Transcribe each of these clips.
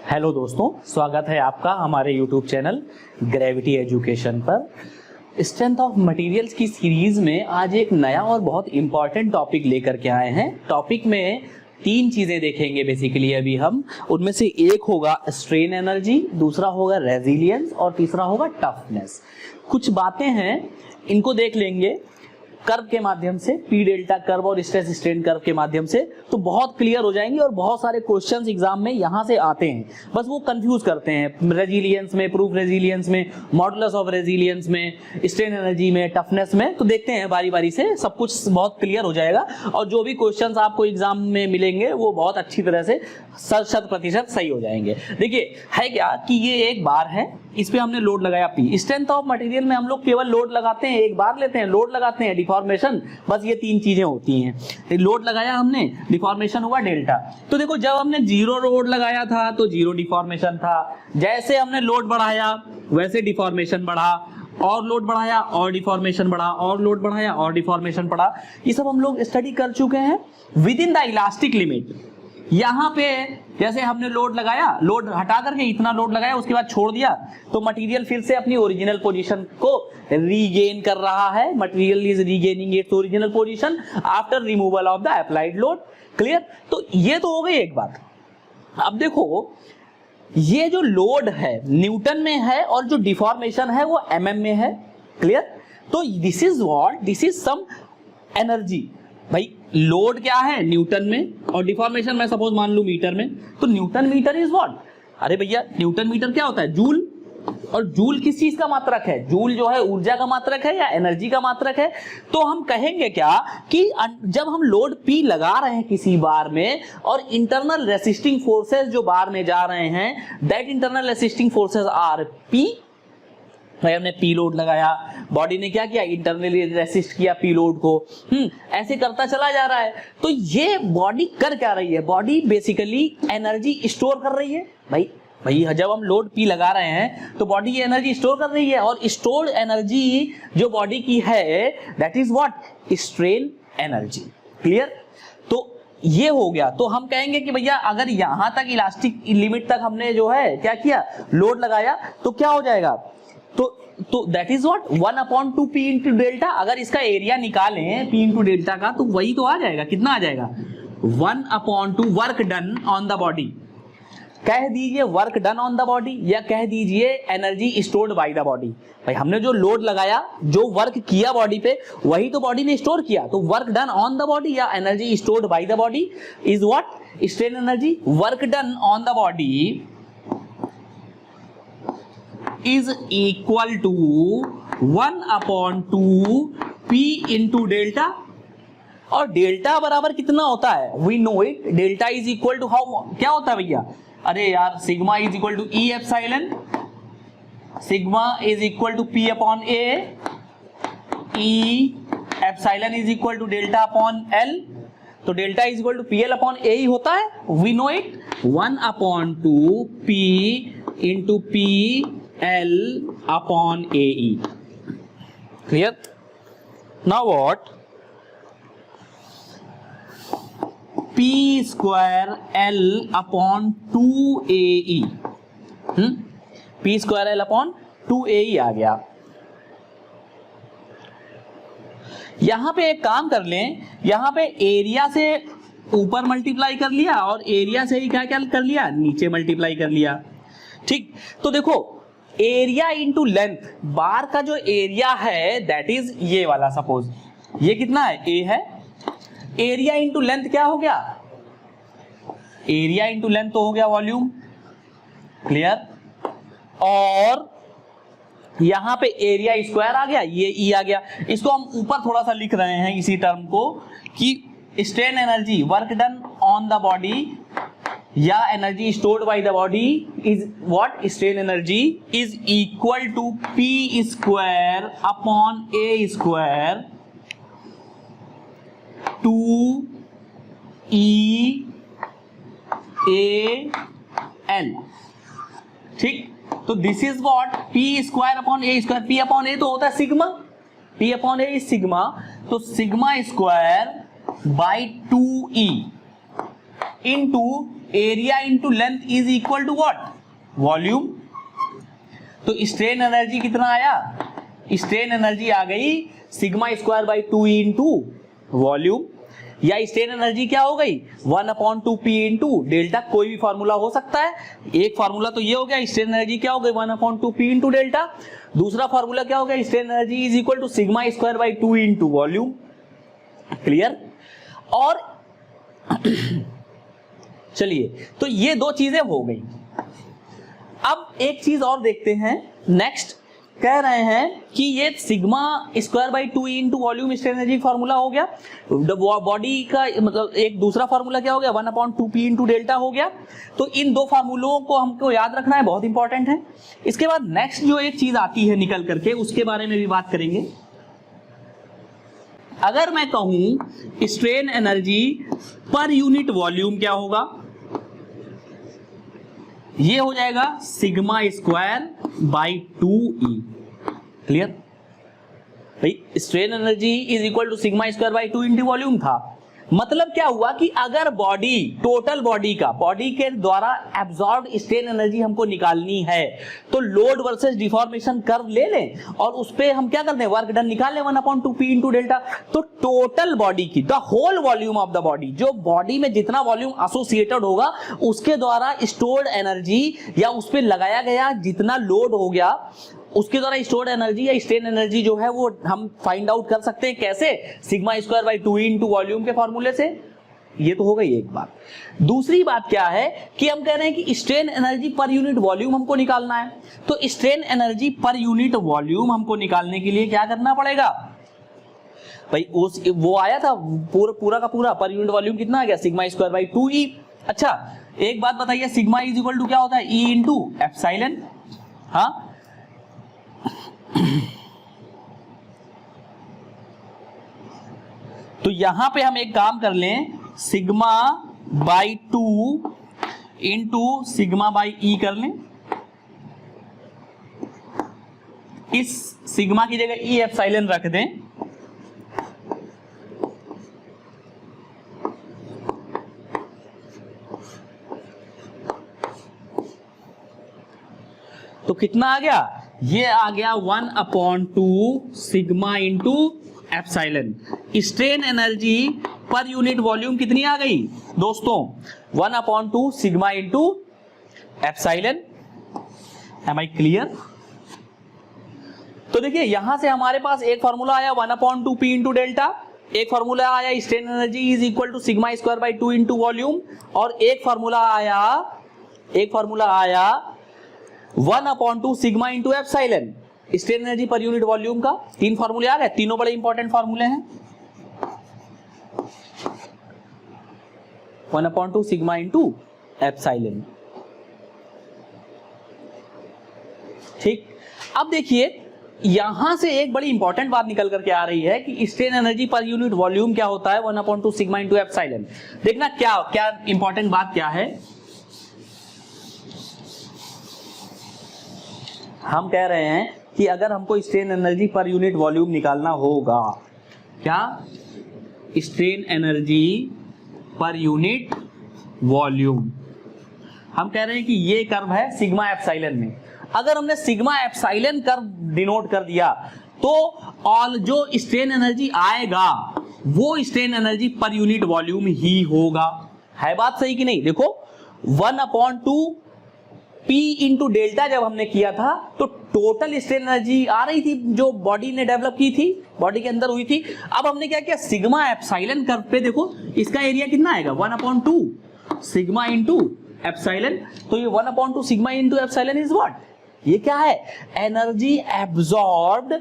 Hello दोस्तों, स्वागत है आपका हमारे YouTube चैनल ग्रेविटी एजुकेशन पर। स्ट्रेंथ ऑफ मटेरियल्स की सीरीज में आज एक नया और बहुत इंपॉर्टेंट टॉपिक लेकर के आए हैं। टॉपिक में तीन चीजें देखेंगे बेसिकली अभी हम। उनमें से एक होगा स्ट्रेन एनर्जी, दूसरा होगा रेजिलियंस और तीसरा होगा टफनेस। कुछ बातें हैं, इनको देख लेंगे कर्व के माध्यम से, पी डेल्टा कर्व और स्ट्रेस स्ट्रेन कर्व के माध्यम से, तो बहुत क्लियर हो जाएंगे। और बहुत सारे क्वेश्चंस एग्जाम में यहां से आते हैं, बस वो कंफ्यूज करते हैं रेजिलियंस में, प्रूफ रेजिलियंस में, मॉडुलस ऑफ रेजिलियंस में, स्ट्रेन एनर्जी में, टफनेस में। तो देखते हैं बारी बारी से, सब कुछ बहुत क्लियर हो जाएगा। और जो भी क्वेश्चंस आपको एग्जाम में मिलेंगे वो बहुत अच्छी तरह से 100% सही हो जाएंगे। देखिए है क्या कि ये एक बार है, इस पे हमने लोड लगाया पी। स्ट्रेंथ ऑफ मटेरियल में हम लोग केवल लोड लगाते हैं, एक बार लेते हैं, लोड लगाते हैं, डिफॉर्मेशन, बस ये तीन चीजें होती हैं। लोड लगाया हमने, डिफॉर्मेशन हुआ डेल्टा। तो देखो जब हमने जीरो लोड लगाया था तो जीरो डिफॉर्मेशन था, जैसे हमने लोड बढ़ाया वैसे डिफॉर्मेशन बढ़ा, और लोड बढ़ाया और डिफॉर्मेशन बढ़ा, और लोड बढ़ाया और डिफॉर्मेशन बढ़ा। ये सब हम लोग स्टडी कर चुके हैं with in the elastic limit. यहां पे जैसे हमने लोड लगाया, लोड हटा करके इतना लोड लगाया, उसके बाद छोड़ दिया, तो मटेरियल फिर से अपनी ओरिजिनल पोजीशन को रीगेन कर रहा है। Material is regaining its original position after removal of the applied load. Clear? तो ये तो हो गई एक बात। अब देखो ये जो लोड है न्यूटन में है और जो डिफॉर्मेशन है वो mm में है। क्लियर? तो this is what, this is some energy. भाई लोड क्या है न्यूटन में और डिफॉर्मेशन मैं सपोज मान लूं मीटर में, तो न्यूटन मीटर इज व्हाट? अरे भैया न्यूटन मीटर क्या होता है? जूल। और जूल किस चीज का मात्रक है? जूल जो है ऊर्जा का मात्रक है या एनर्जी का मात्रक है। तो हम कहेंगे क्या कि जब हम लोड P लगा रहे हैं किसी बार में और इंटरनल रेसिस्टिंग फोर्सेस जो बार में जा रहे हैं, that internal resisting forces are P। भाई हमने पी लोड लगाया, बॉडी ने क्या किया? इंटरनली रेसिस्ट किया पी लोड को। ऐसे करता चला जा रहा है। तो ये बॉडी कर क्या रही है? बॉडी बेसिकली एनर्जी स्टोर कर रही है। भाई जब हम लोड पी लगा रहे हैं तो बॉडी ये एनर्जी स्टोर कर रही है, और स्टोर्ड एनर्जी जो बॉडी की है that is what? Strain energy. Clear? तो ये हो गया। तो हम कहेंगे कि भैया अगर यहां तक इलास्टिक लिमिट तक हमने जो है क्या किया? लोड लगाया, तो क्या हो जाएगा? तो that is what? 1/2 P into delta. अगर इसका एरिया निकालें P इंटू डेल्टा का, तो वही तो आ जाएगा। कितना आ जाएगा? 1/2 work done on the body. कह दीजिए work done on the body, या कह दीजिए energy stored by the body. भाई हमने जो लोड लगाया, जो वर्क किया बॉडी पे, वही तो बॉडी ने स्टोर किया। तो work done on the body या energy stored by the body is what? Strain energy. Work done on the body is equal to 1/2 P into delta. और डेल्टा बराबर कितना होता है? We know it, delta is equal to how, क्या होता है भैया? अरे यार sigma is equal to E epsilon, sigma is equal to P upon A, E epsilon is equal to delta upon L। तो delta is equal to PL upon A ही होता है। We know it, 1/2 P into P L upon AE. Clear? Now what? P square L upon 2AE. P square L upon 2AE आ गया। यहां पे एक काम कर लें, यहां पे एरिया से ऊपर मल्टीप्लाई कर लिया और एरिया से ही क्या क्या कर लिया? नीचे मल्टीप्लाई कर लिया। ठीक? तो देखो एरिया इंटू लेंथ, बार का जो एरिया है दैट इज ये वाला, सपोज ये कितना है? A है। एरिया इंटू लेंथ क्या हो गया? एरिया इंटू लेंथ तो हो गया वॉल्यूम। क्लियर? और यहां पे एरिया स्क्वायर आ गया, ये E आ गया। इसको हम ऊपर थोड़ा सा लिख रहे हैं इसी टर्म को कि strain energy, work done on the body या energy stored by the body is what? Strain energy is equal to P square upon A square 2EAL। ठीक? तो this is what? P square upon A square. P upon A तो होता है sigma, P upon A is sigma. तो sigma square by 2E into area into length is equal to what, volume. तो strain energy कितना आया, strain energy आ गई sigma square by 2 into volume, या strain energy क्या हो गई 1/2 P इंटू डेल्टा। कोई भी फॉर्मूला हो सकता है, एक फॉर्मूला तो ये हो गया, स्ट्रेन एनर्जी क्या हो गई 1/2 P इंटू डेल्टा। दूसरा फॉर्मूला क्या हो गया, strain energy is equal to sigma square by 2 into volume. Clear. और चलिए, तो ये दो चीजें हो गई। अब एक चीज और देखते हैं, नेक्स्ट कह रहे हैं कि ये sigma square by 2 into volume strain energy formula हो गया। बॉडी का मतलब एक दूसरा फॉर्मूला क्या हो गया 1/2 P इंटू डेल्टा हो गया। तो इन दो फार्मूलों को हमको याद रखना है, बहुत इंपॉर्टेंट है। इसके बाद नेक्स्ट जो एक चीज आती है निकल करके, उसके बारे में भी बात करेंगे। अगर मैं कहूं strain energy per unit volume क्या होगा, ये हो जाएगा sigma square by 2E। Clear भाई, strain energy is equal to sigma square by 2 into volume था। मतलब क्या हुआ कि अगर बॉडी, टोटल बॉडी का, बॉडी के द्वारा एब्जॉर्ब स्ट्रेन एनर्जी हमको निकालनी है, तो लोड वर्सेस डिफॉर्मेशन कर्व ले लें और उस पे हम क्या कर दें, वर्क डन निकाल लें 1/2 P इंटू डेल्टा। तो टोटल बॉडी की, the whole volume of the body, जो बॉडी में जितना वॉल्यूम एसोसिएटेड होगा उसके द्वारा स्टोर्ड एनर्जी या उस पे लगाया गया जितना लोड हो गया उसके द्वारा स्टोर्ड एनर्जी या स्ट्रेन एनर्जी जो है वो हम फाइंड आउट कर सकते हैं। कैसे, sigma square by 2 into volume के फॉर्मूले से। ये तो हो गई एक बात। दूसरी बात क्या है कि हम कह रहे हैं कि strain energy per unit volume हमको निकालना है। तो strain energy per unit volume हमको निकालने के लिए क्या करना पड़ेगा भाई, वो आया था पूरा का पूरा पर यूनिट वॉल्यूम कितना आ गया, सिग्मा स्क्वायर बाई 2E। अच्छा एक बात बताइए, सिग्मा इज इक्वल टू क्या होता है, E इंटू एप्सिलॉन। हाँ, तो यहां पे हम एक काम कर लें, sigma by 2 into sigma by E कर लें। इस सिग्मा की जगह E एप्सिलॉन रख दें। तो कितना आ गया, ये आ गया 1/2 sigma into epsilon. Strain energy per unit volume कितनी आ गई दोस्तों, 1/2 sigma into epsilon. Am I clear. तो देखिए यहां से हमारे पास एक फॉर्मूला आया 1/2 P इंटू डेल्टा, एक फॉर्मूला आया strain energy is equal to sigma square by 2 into volume, और एक फॉर्मूला आया 1/2 sigma into epsilon strain energy per unit volume का। तीन फॉर्मूले आ गए, तीनों बड़े इंपॉर्टेंट फॉर्मूले हैं। 1/2 सिग्मा इंटू एप्सिलॉन। ठीक, अब देखिए यहां से एक बड़ी इंपॉर्टेंट बात निकल करके आ रही है कि strain energy per unit volume क्या होता है, 1/2 सिग्मा इंटू एप्सिलॉन। देखना क्या क्या इंपॉर्टेंट बात क्या है। हम कह रहे हैं कि अगर हमको strain energy per unit volume निकालना होगा, क्या, strain energy per unit volume, हम कह रहे हैं कि ये कर्व है सिग्मा एप्सिलॉन में। अगर हमने सिग्मा एप्सिलॉन कर्व डिनोट कर दिया तो ऑल जो स्ट्रेन एनर्जी आएगा वो strain energy per unit volume ही होगा। है बात सही कि नहीं। देखो 1/2 P इंटू डेल्टा जब हमने किया था तो टोटल स्ट्रेन एनर्जी आ रही थी जो बॉडी ने डेवलप की थी, बॉडी के अंदर हुई थी। अब हमने क्या किया, सिग्मा एप्सिलॉन कर्व पे देखो इसका एरिया कितना आएगा 1/2 सिग्मा इंटू एप्सिलॉन। तो ये 1/2 sigma into epsilon is what, ये क्या है, energy absorbed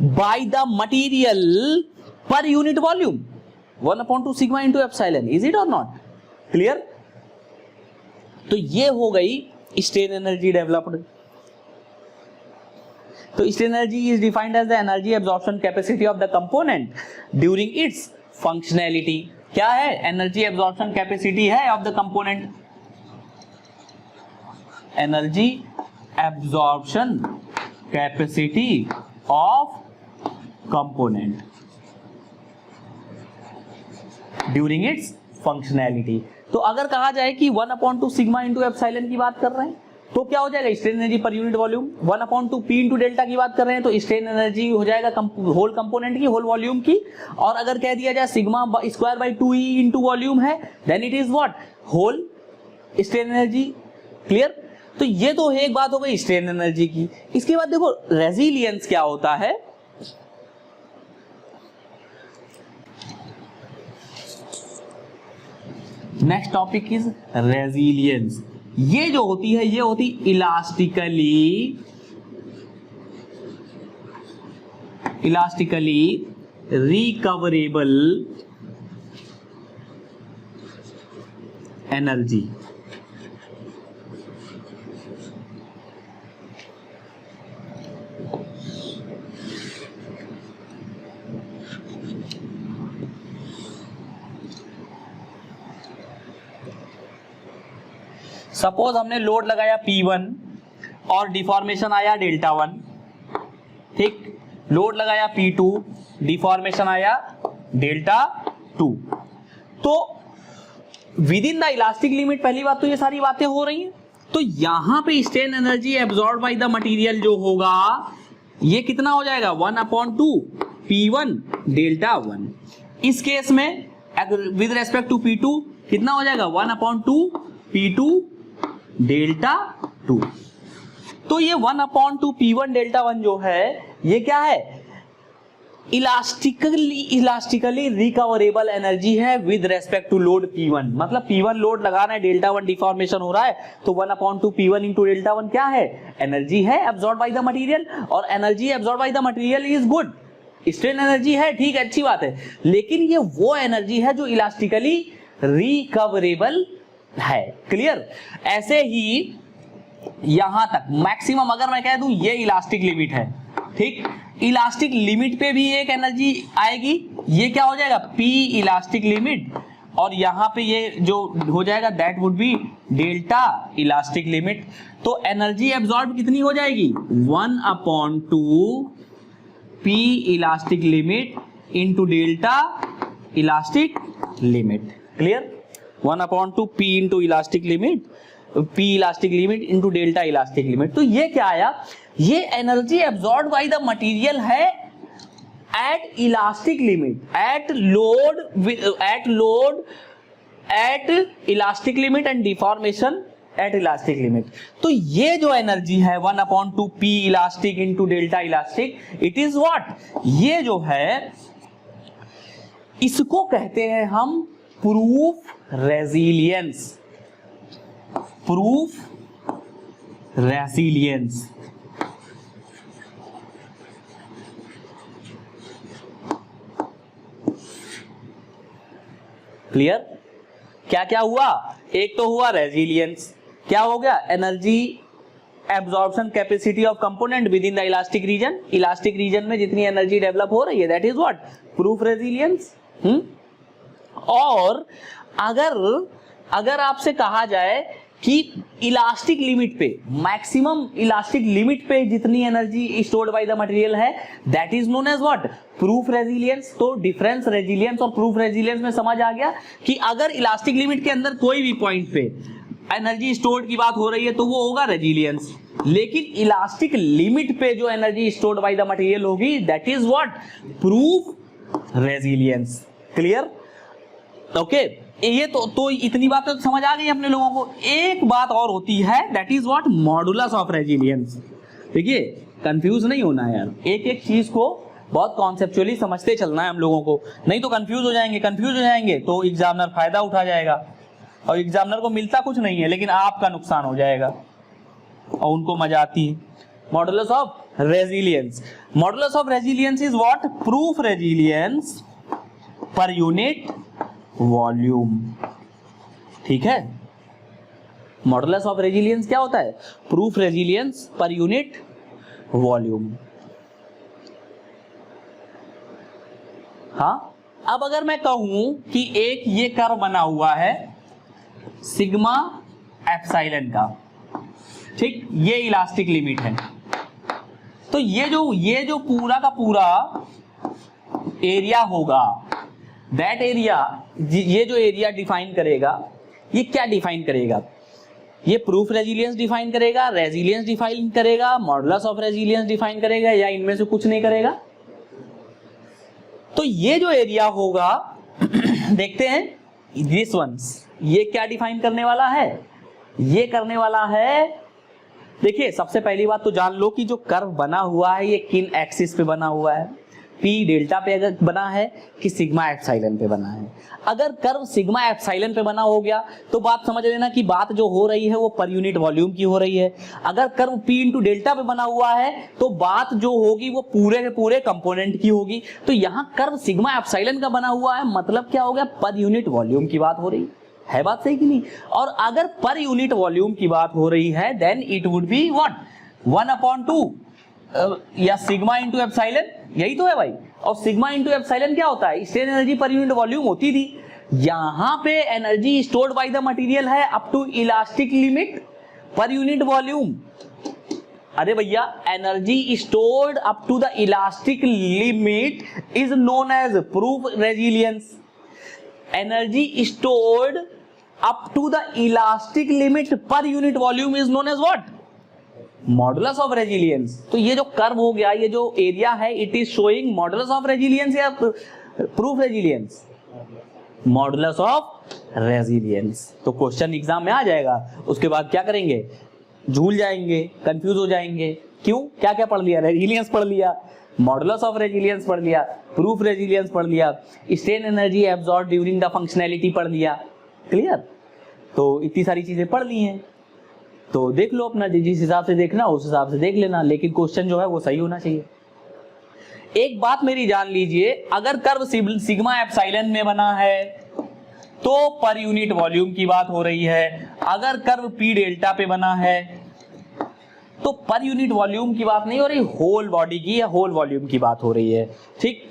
by the material per unit volume. 1/2 sigma into epsilon, is it or not clear. तो ये हो गई स्ट्रेन एनर्जी डेवलप्ड। तो strain energy is defined as the energy absorption capacity of the component during its functionality. क्या है, energy absorption capacity है of the component, energy absorption capacity of component during its functionality. तो अगर कहा जाए कि 1/2 sigma into epsilon की बात कर रहे हैं तो क्या हो जाएगा, strain energy per unit volume. 1/2 P into delta की बात कर रहे हैं तो स्ट्रेन एनर्जी हो जाएगा होल कंपोनेंट की, होल वॉल्यूम की। और अगर कह दिया जाए sigma square by 2e into volume है, then it is what, whole strain energy. Clear. तो ये तो एक बात हो गई स्ट्रेन एनर्जी की। इसके बाद देखो रेजिलियंस क्या होता है। Next topic is resilience. ये जो होती है ये होती इलास्टिकली रिकवरेबल एनर्जी। सपोज हमने लोड लगाया P1 और डिफॉर्मेशन आया Δ1, ठीक। लोड लगाया P2, डिफॉर्मेशन आया Δ2। तो with in the elastic limit, पहली बात तो ये सारी बातें हो रही हैं। तो यहां पे strain energy absorb by the material जो होगा ये कितना हो जाएगा, 1/2 P1 Δ1। इस केस में विद रेस्पेक्ट टू P2 कितना हो जाएगा, 1/2 P2 Δ2। तो ये 1/2 P1 Δ1 जो है ये क्या है, इलास्टिकली रिकवरेबल एनर्जी है with respect to load P1। मतलब P1 लोड लगा रहा है, Δ1 डिफॉर्मेशन हो रहा है, तो 1/2 P1 इंटू Δ1 क्या है, एनर्जी है एब्सॉर्ब बाय द मटेरियल। और energy absorb by the material is good, strain energy है, ठीक है, अच्छी बात है। लेकिन ये वो एनर्जी है जो इलास्टिकली रिकवरेबल है। क्लियर। ऐसे ही यहां तक मैक्सिमम अगर मैं कह दूं ये इलास्टिक लिमिट है, ठीक। इलास्टिक लिमिट पे भी एक एनर्जी आएगी, ये क्या हो जाएगा, P इलास्टिक लिमिट। और यहां पे ये जो हो जाएगा that would be delta elastic limit. तो एनर्जी एब्सॉर्ब कितनी हो जाएगी, 1/2 P elastic limit into delta elastic limit. Clear. 1/2 P into elastic limit, P elastic limit into delta elastic limit. तो ये क्या आया, ये energy absorb by the material है at elastic limit, at elastic limit and deformation at elastic limit. तो ये जो energy है 1/2 P elastic into delta elastic, it is what, ये जो है इसको कहते हैं हम proof resilience. Proof resilience. Clear. क्या क्या हुआ, एक तो हुआ रेजिलियंस, क्या हो गया, energy absorption capacity of component within the elastic region. Elastic region में जितनी एनर्जी डेवलप हो रही है that is what, proof resilience. और अगर आपसे कहा जाए कि इलास्टिक लिमिट पे, मैक्सिमम इलास्टिक लिमिट पे जितनी energy stored by the material है that is known as what, proof resilience. तो डिफरेंस रेजिलियंस और प्रूफ रेजिलियंस में समझ आ गया कि अगर इलास्टिक लिमिट के अंदर कोई भी पॉइंट पे एनर्जी स्टोर्ड की बात हो रही है तो वो होगा रेजिलियंस। लेकिन इलास्टिक लिमिट पे जो energy stored by the material होगी that is what, proof resilience. Clear. Okay. ये तो इतनी बातें तो समझ आ गई अपने लोगों को। एक बात और होती है that is what, modulus of resilience. देखिए कंफ्यूज नहीं होना है यार, एक एक चीज को बहुत कॉन्सेप्चुअली समझते चलना है हम लोगों को, नहीं तो कंफ्यूज हो जाएंगे तो एग्जामिनर फायदा उठा जाएगा और एग्जामिनर को मिलता कुछ नहीं है लेकिन आपका नुकसान हो जाएगा और उनको मजा आती है। Modulus of resilience. Modulus of resilience is what, proof resilience पर यूनिट वॉल्यूम। ठीक है। मॉडुलस ऑफ रेजिलियंस क्या होता है, प्रूफ रेजिलियंस पर यूनिट वॉल्यूम। हाँ, अब अगर मैं कहूं कि एक ये कर्व बना हुआ है सिग्मा एप्सिलॉन का, ठीक, ये इलास्टिक लिमिट है, तो ये जो पूरा का पूरा एरिया होगा दैट एरिया, ये जो एरिया डिफाइन करेगा, ये क्या डिफाइन करेगा? ये प्रूफ रेजिलियंस डिफाइन करेगा, रेजिलियंस डिफाइन करेगा, मॉडुलस ऑफ रेजिलियंस डिफाइन करेगा, या इनमें से कुछ नहीं करेगा? तो ये जो एरिया होगा देखते हैं, दिस वंस, ये क्या डिफाइन करने वाला है? ये करने वाला है, देखिए सबसे पहली बात तो जान लो कि जो कर्व बना हुआ है ये किन एक्सिस पे बना हुआ है, पी डेल्टा पे अगर बना है कि सिग्मा एप्सिलॉन पे बना है। अगर कर्व सिग्मा एप्सिलॉन पे बना हो गया तो बात समझ लेना कि बात जो हो रही है वो पर यूनिट वॉल्यूम की हो रही है। अगर कर्व पी इंटू डेल्टा पे बना हुआ है तो बात जो होगी वो पूरे के पूरे कंपोनेंट की होगी। तो यहाँ कर्व सिग्मा एप्सिलॉन का बना हुआ है, मतलब क्या हो गया? पर यूनिट वॉल्यूम की बात हो रही है, बात सही कि नहीं? और अगर पर यूनिट वॉल्यूम की बात हो रही है then it would be what, 1/2 या सिग्मा इंटू एप्सिलॉन, यही तो है भाई। और सिग्मा इंटू एप्सिलॉन क्या होता है? Strain energy per unit volume होती थी। यहां पे energy stored by the material है up to elastic limit per unit volume. अरे भैया, energy stored up to the elastic limit is known as proof resilience. Energy stored up to the elastic limit per unit volume is known as what? Modulus of resilience. तो ये जो curve हो गया, ये जो area है, it is showing modulus of resilience या proof resilience? Modulus of resilience. तो क्वेश्चन एग्जाम में आ जाएगा। उसके बाद क्या करेंगे? झूल जाएंगे, कंफ्यूज हो जाएंगे। क्यों? क्या क्या पढ़ लिया? रेजिलियंस पढ़ लिया, मॉडुलस ऑफ रेजिलियंस पढ़ लिया, प्रूफ रेजिलियंस पढ़ लिया, strain energy absorb during the functionality पढ़ लिया। क्लियर? तो इतनी सारी चीजें पढ़ ली हैं, तो देख लो अपना, जिस हिसाब से देखना उस हिसाब से देख लेना, लेकिन क्वेश्चन जो है वो सही होना चाहिए। एक बात मेरी जान लीजिए, अगर कर्व सिग्मा एप्सिलॉन में बना है तो पर यूनिट वॉल्यूम की बात हो रही है। अगर कर्व पी डेल्टा पे बना है तो पर यूनिट वॉल्यूम की बात नहीं हो रही, होल बॉडी की या होल वॉल्यूम की बात हो रही है। ठीक,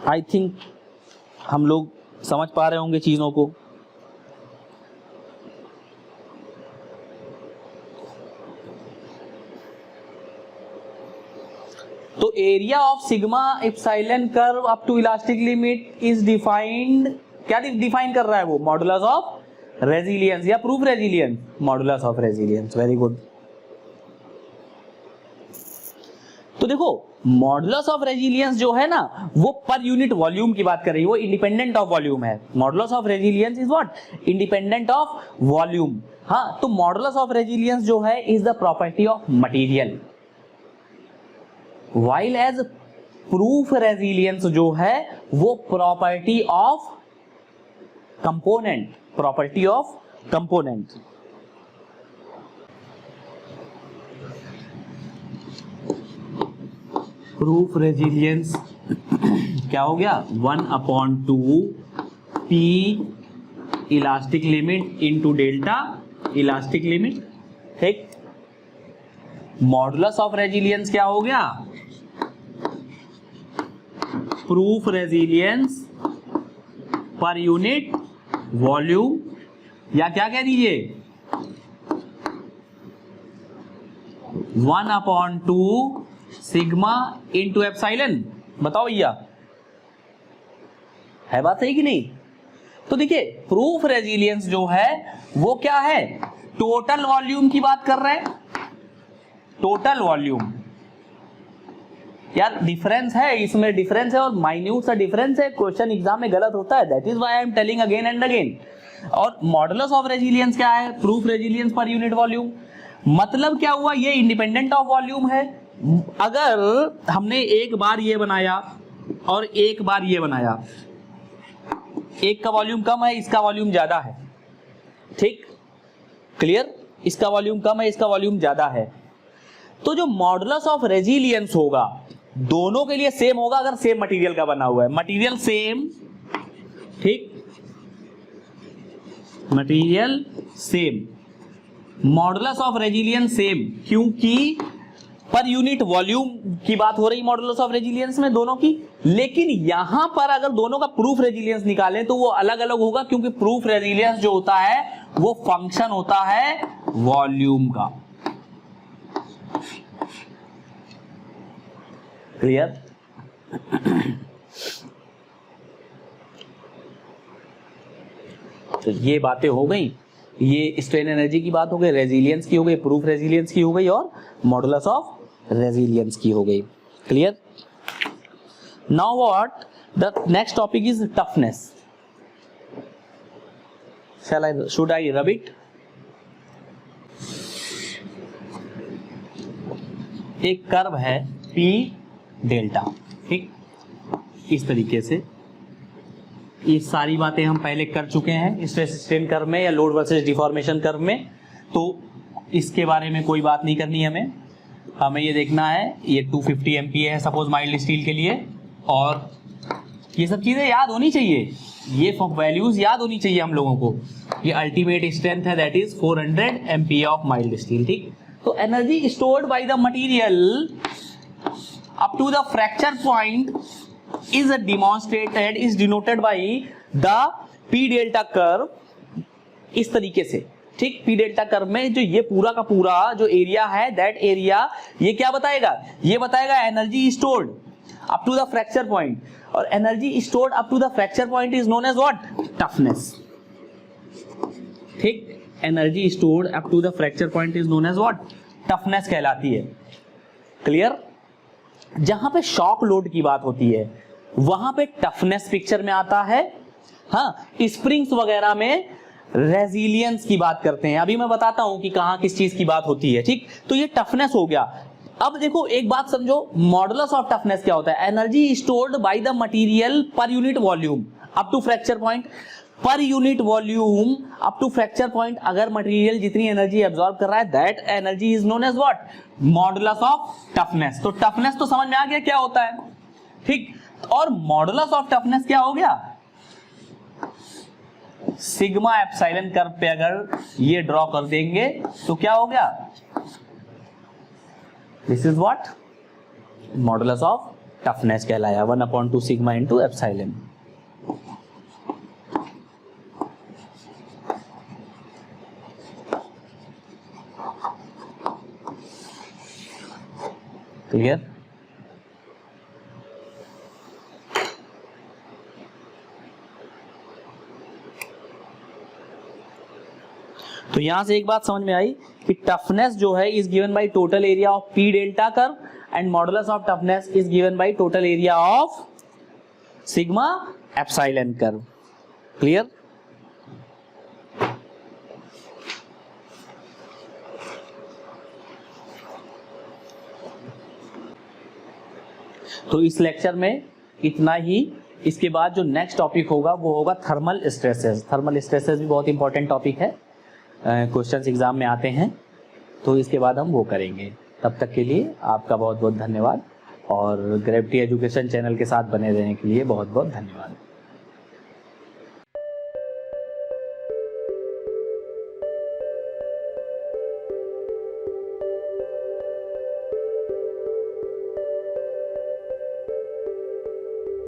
आई थिंक हम लोग समझ पा रहे होंगे चीजों को। तो area of sigma epsilon curve up to elastic limit is defined, क्या डिफाइन कर रहा है वो? मॉडुलस ऑफ रेजिलियंस या proof resilience? Modulus of resilience. Very good. तो देखो, मॉडुलस ऑफ रेजिलियंस जो है ना वो पर यूनिट वॉल्यूम की बात कर रही है, वो इंडिपेंडेंट ऑफ वॉल्यूम है। Modulus of resilience is what? Independent of volume. हाँ, तो मॉडुलस ऑफ रेजिलियंस जो है is the property of material, while as proof resilience जो है वो property of component, property of component. Proof resilience क्या हो गया? 1/2 P elastic limit into delta elastic limit. ठीक, मॉडुलस ऑफ रेजिलियंस क्या हो गया? प्रूफ रेजिलियंस पर यूनिट वॉल्यूम, या क्या कह दीजिए 1/2 सिग्मा इंटू एप्सिलॉन। बताओ भैया, है बात सही कि नहीं? तो देखिए, प्रूफ रेजिलियंस जो है वो क्या है? टोटल वॉल्यूम की बात कर रहे हैं, टोटल वॉल्यूम। यार डिफरेंस है इसमें, डिफरेंस है और माइन्यूट सा डिफरेंस है, क्वेश्चन एग्जाम में गलत होता है, that is why I am telling again and again. और मॉडुलस ऑफ रेजिलियंस क्या है? प्रूफ रेजिलियंस पर यूनिट वॉल्यूम। मतलब क्या हुआ? ये इंडिपेंडेंट ऑफ वॉल्यूम है। अगर हमने एक बार ये बनाया और एक बार ये बनाया, एक का वॉल्यूम कम है, इसका वॉल्यूम ज्यादा है। ठीक, क्लियर? इसका वॉल्यूम कम है, इसका वॉल्यूम ज्यादा है। तो जो मॉडुलस ऑफ रेजिलियंस होगा दोनों के लिए सेम होगा अगर सेम मटेरियल का बना हुआ है। मटेरियल सेम, ठीक, material same, modulus of resilience same, क्योंकि पर यूनिट वॉल्यूम की बात हो रही मॉडुलस ऑफ रेजिलियंस में दोनों की। लेकिन यहां पर अगर दोनों का प्रूफ रेजिलियंस निकालें तो वो अलग अलग होगा, क्योंकि प्रूफ रेजिलियंस जो होता है वो फंक्शन होता है वॉल्यूम का। क्लियर? तो ये बातें हो गई, ये स्ट्रेन एनर्जी की बात हो गई, रेजिलियंस की हो गई, प्रूफ रेजिलियंस की हो गई और मॉडुलस ऑफ रेजिलियंस की हो गई। Clear? Now what the next topic is toughness. Should I rub it? एक कर्व है P डेल्टा, ठीक, इस तरीके से। ये सारी बातें हम पहले कर चुके हैं स्ट्रेस स्ट्रेन कर्व में या लोड वर्सेस डिफॉर्मेशन कर्व में, तो इसके बारे में कोई बात नहीं करनी हमें। हमें ये देखना है ये 250 MPa है सपोज माइल्ड स्टील के लिए, और ये सब चीजें याद होनी चाहिए, ये वैल्यूज याद होनी चाहिए हम लोगों को। ये अल्टीमेट स्ट्रेंथ है that is 400 MPa of mild steel, ठीक। तो energy stored by the material up to the fracture point is demonstrated is denoted by the P delta curve, इस तरीके से, ठीक। P डेल्टा कर्व में जो ये पूरा का पूरा जो एरिया है दैट एरिया ये क्या बताएगा? ये बताएगा energy stored up to the fracture point, और energy stored up to the fracture point is known as what? Toughness, ठीक। Energy stored up to the fracture point is known as what? Toughness कहलाती है। Clear? जहां पे shock load की बात होती है वहां पे टफनेस पिक्चर में आता है। हाँ, स्प्रिंग्स वगैरह में रेजिलियंस की बात करते हैं। अभी मैं बताता हूं कि कहां किस चीज की बात होती है, ठीक। तो ये टफनेस हो गया। अब देखो एक बात समझो, मॉडुलस ऑफ टफनेस क्या होता है? Energy stored by the material per unit volume up to fracture point. Per unit volume up to fracture point अगर मटेरियल जितनी एनर्जी एब्जॉर्ब कर रहा है that energy is known as what? Modulus of toughness. तो toughness तो समझ में आ गया क्या होता है, ठीक। और मॉडुलस ऑफ टफनेस क्या हो गया? सिग्मा एप्सिलॉन कर्व पे अगर ये ड्रॉ कर देंगे तो क्या हो गया? This is what? Modulus of toughness कहलाया 1/2 सिग्मा इंटू एप्सिलॉन। क्लियर? तो यहां से एक बात समझ में आई कि टफनेस जो है is given by total area of P delta curve and modulus of toughness is given by total area of sigma epsilon curve. Clear? तो इस लेक्चर में इतना ही। इसके बाद जो नेक्स्ट टॉपिक होगा वो होगा थर्मल स्ट्रेसेस। थर्मल स्ट्रेसेस भी बहुत इंपॉर्टेंट टॉपिक है, क्वेश्चंस एग्जाम में आते हैं, तो इसके बाद हम वो करेंगे। तब तक के लिए आपका बहुत बहुत धन्यवाद, और ग्रेविटी एजुकेशन चैनल के साथ बने रहने के लिए बहुत बहुत धन्यवाद।